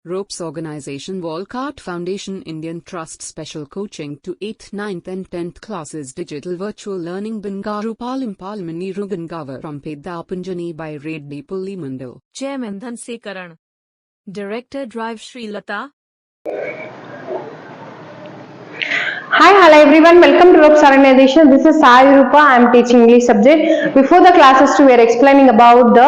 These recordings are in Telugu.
Ropes Organization Walcott Foundation Indian Trust Special Coaching to 8th, 9th and 10th Classes Digital Virtual Learning Bangaru Palimani Rugangavar from Pedapunjani by Reddy Pulli Mandal. Chairman Dhan Sekaran. Director Drive Sri Lata. Hi, hello everyone. Welcome to Ropes Organization. This is Sai Rupa. I am teaching English subject. Before the classes, we are explaining about the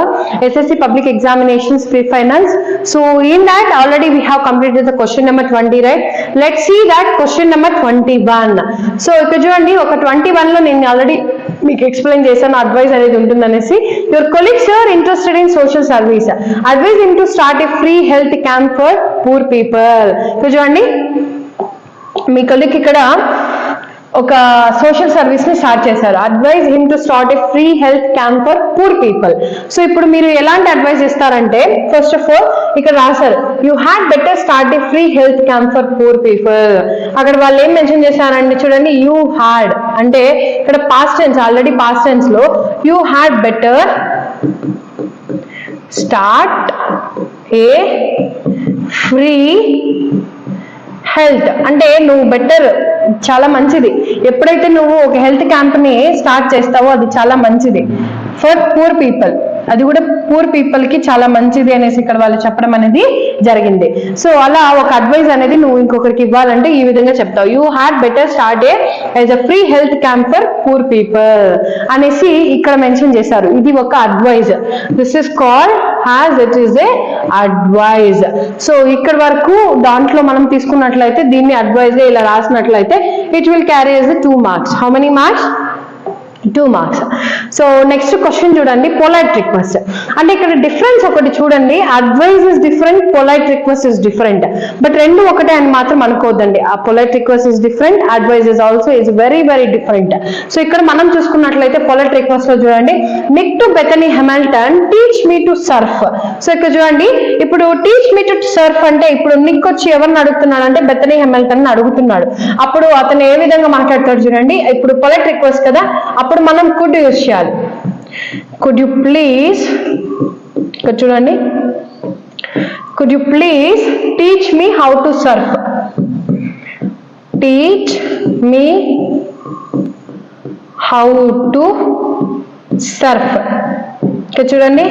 SSC Public Examinations pre-finals. So in that already we have completed the question number 20, right? Let's see that question number 21. So ఇక్కడ చూడండి ఒక 21 లో నేను ఆల్రెడీ మీకు ఎక్స్ప్లెయిన్ చేశాను అడ్వైస్ అనేది ఉంటుందనేసి. Your colleagues are interested in social service. Advise him to start a free health camp for poor people. ఇక్కడ చూడండి మీ కొలీగ్ ఇక్కడ ఒక సోషల్ సర్వీస్ ని స్టార్ట్ చేశారు. Advise him to start a free health camp for poor people. So ఇప్పుడు మీరు ఎలాంటి అడ్వైస్ ఇస్తారంటే ఫస్ట్ ఆఫ్ ఆల్ ఇక్కడ రాశారు you had better start a free health camp for poor people. అక్కడ వాళ్ళు ఏం మెన్షన్ చేశారంటే చూడండి యూ హ్యాడ్ అంటే ఇక్కడ past tense already past tense లో you had better start a free health అంటే నువ్వు బెటర్ చాలా మంచిది ఎప్పుడైతే నువ్వు ఒక హెల్త్ క్యాంప్ ని స్టార్ట్ చేస్తావో అది చాలా మంచిది ఫర్ పూర్ పీపుల్, అది కూడా పూర్ పీపుల్ కి చాలా మంచిది అనేసి ఇక్కడ వాళ్ళు చెప్పడం అనేది జరిగింది. సో అలా ఒక అడ్వైస్ అనేది నువ్వు ఇంకొకరికి ఇవ్వాలంటే ఈ విధంగా చెప్తావు you had better start as a free health camp for poor people అనేసి ఇక్కడ మెన్షన్ చేశారు. ఇది ఒక advice. This is called has it is a advice. సో ఇక్కడ వరకు దాంట్లో మనం తీసుకున్నట్లయితే దీన్ని అడ్వైజ్ ఇలా రాసినట్లయితే it will carry as 2 marks. How many marks? 2 marks. So next question చూడండి పొలైట్ రిక్వెస్ట్. అంటే ఇక్కడ డిఫరెన్స్ ఒకటి చూడండి, advice is different, polite request is different. But రెండు ఒకటే అని మాత్రం అనుకోవద్దండి. A polite request is different, advice is also is very very different. So ఇక్కడ మనం చూసుకున్నట్లయితే పొలైట్ రిక్వెస్ట్ లో చూడండి Nick to Bethany Hamilton teach me to surf. So ఇక్కడ చూడండి ఇప్పుడు టీచ్ మీ టు సర్ఫ్ అంటే ఇప్పుడు నిక్ వచ్చి ఎవరిని అడుగుతున్నాడు అంటే బెథనీ హెమిల్టన్ అడుగుతున్నాడు. అప్పుడు అతను ఏ విధంగా మాట్లాడతాడు చూడండి, ఇప్పుడు పొలైట్ రిక్వెస్ట్ కదా, అప్పుడు మనం కుడ్ యూజ్ చేయాలి. కుడ్ యు ప్లీజ్, ఇక్కడ చూడండి could you please teach me how to Surf. Teach me how to Surf. ఇక్కడ చూడండి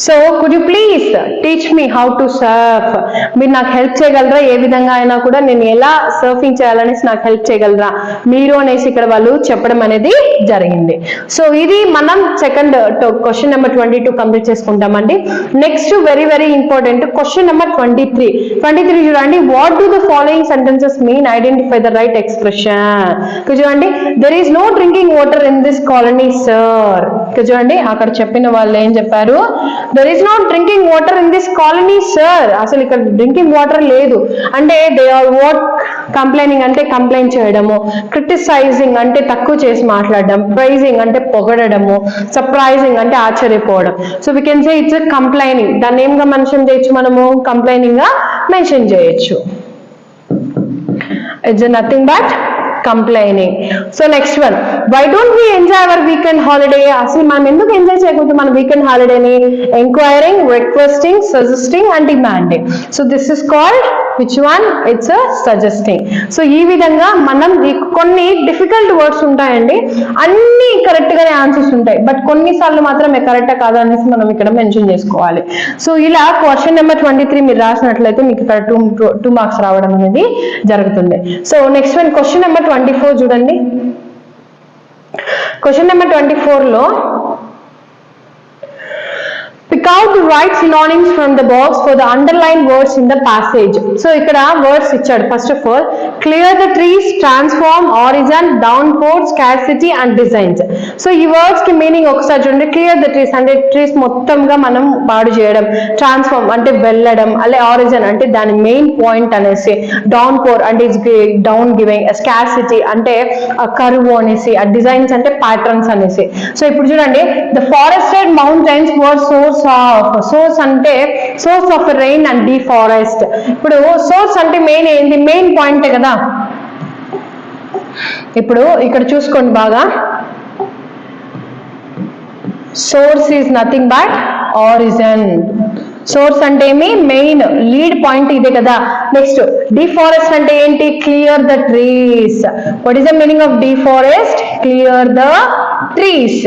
so could you please teach me how to Surf. మీరు నాకు హెల్ప్ చేయగలరా, ఏ విధంగా అయినా కూడా నేను ఎలా సర్ఫింగ్ చేయాలనేసి నాకు హెల్ప్ చేయగలరా మీరు అనేసి ఇక్కడ వాళ్ళు చెప్పడం అనేది జరిగింది. సో ఇది మనం సెకండ్ క్వశ్చన్ నెంబర్ 22 కంప్లీట్ చేసుకుంటామండి. Next very very important question number 23 చూడండి what do the following sentences mean, identify the right expression. చూడండి there is no drinking water in this colony sir. చూడండి అక్కడ చెప్పిన వాళ్ళు ఏం చెప్పారు, there is no drinking water in this colony sir. అసలు ఇక్కడ డ్రింకింగ్ వాటర్ లేదు అంటే they are what complaining అంటే కంప్లైంట్ చేయడము, క్రిటిసైజింగ్ అంటే తక్కువ చేసి మాట్లాడడం, ప్రైజింగ్ అంటే పొగడము, సర్ప్రైజింగ్ అంటే ఆశ్చర్యపోవడం. So we can say it's a complaining. దాన్ని ఏంగా మెన్షన్ చేయొచ్చు మనము, కంప్లైనింగ్ గా మెన్షన్ చేయొచ్చు. It's nothing but complaining. So next one, why don't we enjoy our weekend holiday? అసలు మనం ఎందుకు ఎంజాయ్ చేయకూడదు మన వీకెండ్ హాలిడేని? Enquiring, requesting, suggesting and demanding. So this is called which one? It's suggesting. So ఈ విధంగా మనం కొన్ని డిఫికల్ట్ వర్డ్స్ ఉంటాయండి, అన్ని కరెక్ట్ గానే ఆన్సర్స్ ఉంటాయి, బట్ కొన్నిసార్లు మాత్రం కరెక్టా కాదా అనేసి మనం ఇక్కడ మెన్షన్ చేసుకోవాలి. సో ఇలా క్వశ్చన్ నెంబర్ 23 మీరు రాసినట్లయితే మీకు ఇక్కడ 2 మార్క్స్ రావడం అనేది జరుగుతుంది. So next one question number 24 చూడండి. క్వశ్చన్ నెంబర్ 24 లో pick out the right synonyms from the box for the underlined words in the passage. So ఇక్కడ వర్డ్స్ ఇచ్చాడు. First of all clear the trees, transform, origin, downpour, scarcity and designs. So ఈ వర్డ్స్ కి మీనింగ్ ఒకసారి చూడండి. clear the trees అంటే ట్రీస్ మొత్తంగా మనం పాడు చేయడం, ట్రాన్స్ఫార్మ్ అంటే వెళ్ళడం, అలా ఆరిజిన్ అంటే దాని మెయిన్ పాయింట్ అనేసి, డౌన్పోర్ అంటే డౌన్ గివింగ్, స్కార్సిటీ అంటే కరువు అనేసి, డిజైన్స్ అంటే ప్యాటర్న్స్ అనేసి. సో ఇప్పుడు చూడండి the forested mountains were source అంటే source of rain and deforest. ఇప్పుడు సోర్స్ అంటే మెయిన్ ఏంటి, మెయిన్ పాయింటే కదా. ఇప్పుడు ఇక్కడ చూసుకోండి బాగా, source is nothing but origin. Source అంటే ఏమి, మెయిన్ లీడ్ పాయింట్ ఇదే కదా. నెక్స్ట్ డిఫారెస్ట్ అంటే ఏంటి, clear the trees. What is the meaning of defrost, clear the trees.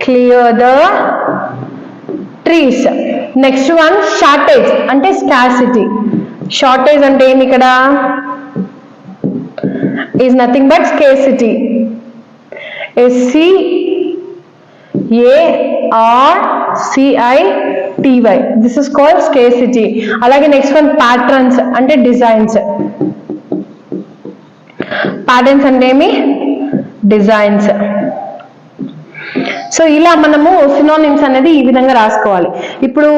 Clear the trees. Next one shortage అంటే స్కార్సిటీ. షార్టేజ్ అంటే ఏమి ఇక్కడ, is nothing but scarcity. SCARCITY, this is called scarcity. అలాగే నెక్స్ట్ వన్ ప్యాటర్న్స్ అంటే డిజైన్స్. ప్యాటర్న్స్ అంటే ఏమి, డిజైన్స్. సో ఇలా మనము సినోనిమ్స్ అనేది ఈ విధంగా రాసుకోవాలి. ఇప్పుడు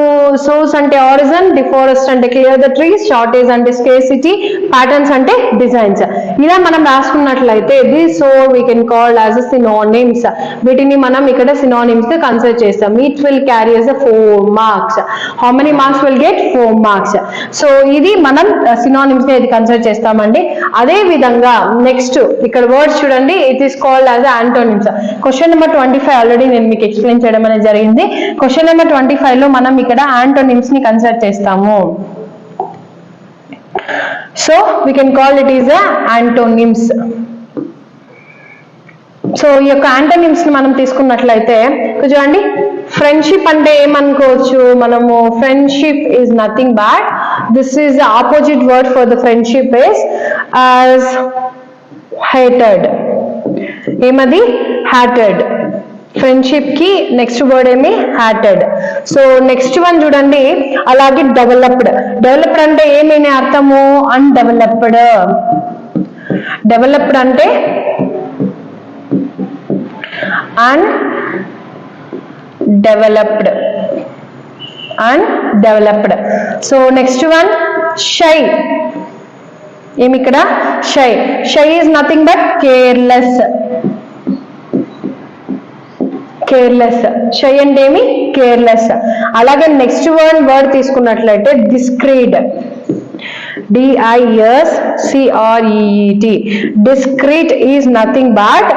సోర్స్ అంటే ఆరిజిన్, డిఫారెస్ట్ అంటే క్లియర్ ద ట్రీస్, షార్టేజ్ అంటే స్కేర్సిటీ, ప్యాటర్న్స్ అంటే డిజైన్స్. ఇలా మనం రాసుకున్నట్లయితే this so we can call as a synonyms. వీటిని మనం ఇక్కడ సినోనిమ్స్ గా కన్సిడర్ చేస్తాం. It will carry as 4 marks. How many marks will get, 4 marks. So ఇది మనం సినోనిమ్స్ గా ఇది కన్సిడర్ చేస్తామండి. అదే విధంగా నెక్స్ట్ ఇక్కడ వర్డ్స్ చూడండి, it is called as antonyms. Question number 25 already నేను మీకు ఎక్స్ప్లెయిన్ చేయడం అనేది జరిగింది. క్వశ్చన్ నెంబర్ 25 లో మనం ఇక్కడ యాంటోనిమ్స్ ని కన్సిడర్ చేస్తాము. So we can call it is antonyms. So ఈ యొక్క యాంటోనిమ్స్ ని మనం తీసుకున్నట్లయితే చూడండి, ఫ్రెండ్షిప్ అంటే ఏమనుకోవచ్చు మనము, friendship is nothing but, this is the opposite word for the friendship is as hated. ఏమది, హ్యాటెడ్. ఫ్రెండ్షిప్ కి నెక్స్ట్ వర్డ్ ఏమి, హ్యాటెడ్. సో నెక్స్ట్ వన్ చూడండి, అలాగే డెవలప్డ్. డెవలప్డ్ అంటే ఏమని అర్థము, అన్డెవలప్డ్. డెవలప్డ్ అంటే undeveloped, undeveloped. So next one shy. ఏమి ఇక్కడ, shy. Shy is nothing but careless. Careless. Shy అంటే ఏమి, కేర్లెస్. అలాగే నెక్స్ట్ వర్డ్ తీసుకున్నట్లయితే discreet. DISCREET. Discreet is nothing but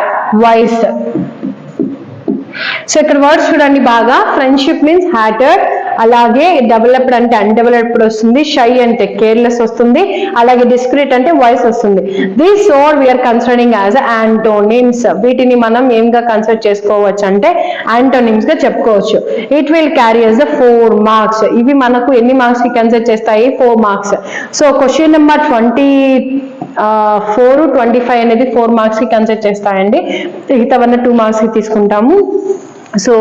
wise. So ఇక్కడ వర్డ్స్ చూడండి బాగా, ఫ్రెండ్షిప్ మీన్స్ హ్యాటెడ్, అలాగే డెవలప్డ్ అంటే అన్డెవలప్డ్ వస్తుంది, షై అంటే కేర్లెస్ వస్తుంది, అలాగే డిస్క్రీట్ అంటే వాయిస్ వస్తుంది. These are we are considering as antonyms. వీటిని మనం ఏంగా కన్సిడర్ చేసుకోవచ్చు అంటే యాంటోనిమ్స్ గా చెప్పుకోవచ్చు. It will carry as 4 marks. ఇవి మనకు ఎన్ని మార్క్స్ కి కన్సిడర్ చేస్తాయి, 4 marks. సో క్వశ్చన్ నెంబర్ 24, 25 అనేది 4 marks కి కన్సిడర్ చేస్తాయండి. మిగతావన్నీ 2 marks కి తీసుకుంటాము. సో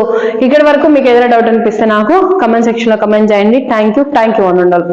ఇక్కడ వరకు మీకు ఏదైనా డౌట్ అనిపిస్తే నాకు కమెంట్ సెక్షన్ లో కమెంట్ చేయండి. థ్యాంక్ యూ అని ఉండాలి.